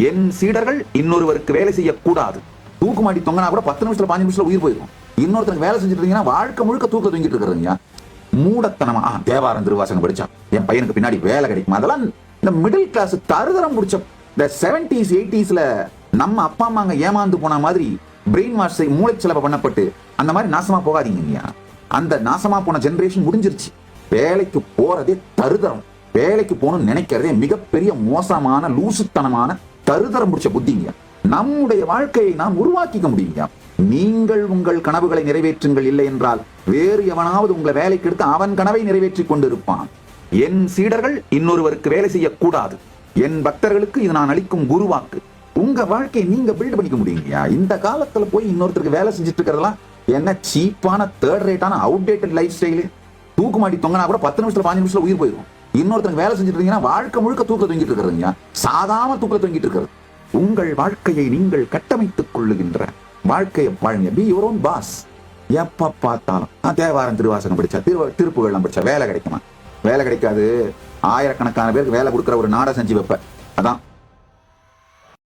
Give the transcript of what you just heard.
என் சீடர்கள் இன்னொருவருக்கு வேலை செய்யக்கூடாது. தூக்குமாட்டி தொங்கினா கூட 10 நிமிஷத்துல 5 நிமிஷத்துல உயிர் போயிருக்கும். இன்னொருத்தருக்கு வேலை செஞ்சுட்டு இருந்தீங்கன்னா வாழ்க்கை முழுக்க தூக்க தூங்கிட்டு இருக்கிறீங்க. மூடத்தனமா தேவாரம் திருவாசகம் படிச்சா என் பையனுக்கு பின்னாடி வேலை கிடைக்குமா? அதெல்லாம் இந்த மிடில் கிளாஸ் தருதரம் பிடிச்ச இந்த 70s 80sல நம்ம அப்பா அம்மாங்க ஏமாந்து போன மாதிரி பிரெயின் வாஷ் மூளைச்சலவை பண்ணப்பட்டு அந்த மாதிரி நாசமா போகாதீங்க. அந்த நாசமா போன ஜெனரேஷன் முடிஞ்சிருச்சு. வேலைக்கு போறதே தருதரம். வேலைக்கு போகணும்னு நினைக்கிறதே மிகப்பெரிய மோசமான லூசுத்தனமான தருதரம் பிடிச்ச புத்திங்க. நம்முடைய வாழ்க்கையை நாம் உருவாக்கிக்க முடியுங்க. நீங்கள் உங்கள் கனவுகளை நிறைவேற்றுங்கள், இல்லை என்றால் வேறு எவனாவது உங்களை வேலைக்கு எடுத்து அவன் கனவை நிறைவேற்றி கொண்டிருப்பான். என் சீடர்கள் இன்னொருவருக்கு வேலை செய்யக்கூடாது. என் பக்தர்களுக்கு இது நான் அளிக்கும் குருவாக்கு. உங்க வாழ்க்கையை நீங்க பில்ட் பண்ணிக்க முடியுங்க. இந்த காலத்துல போய் இன்னொருத்தருக்கு வேலை செஞ்சுட்டு இருக்கிறதெல்லாம் என்ன சீப்பான தேர்ட் ரேட்டான அவுடேட்டட் லைஃப் ஸ்டைலு. தூக்குமாட்டி தொங்கினா கூட 10 நிமிஷத்துல 5 நிமிஷத்துல உயிர் போயிருக்கும். இன்னொருத்தருக்கு வேலை செஞ்சுட்டு இருந்தீங்கன்னா வாழ்க்கை முழுக்க தூக்க தூங்கிட்டு இருக்கிறீங்க. சாதாரண தூக்க தூங்கிட்டு இருக்கிறது. உங்கள் வாழ்க்கையை நீங்கள் கட்டமைத்துக் கொள்ளுகின்ற வாழ்க்கையை வாழுங்க. Be your own pass. எப்ப பார்த்தாலும் தேவாரம் திருவாசகம் படிச்சா திருப்புகள்லாம் படிச்சா வேலை கிடைக்குமா? வேலை கிடைக்காது. ஆயிரக்கணக்கான பேருக்கு வேலை கொடுக்குற ஒரு நாடை செஞ்சு வைப்ப. அதான்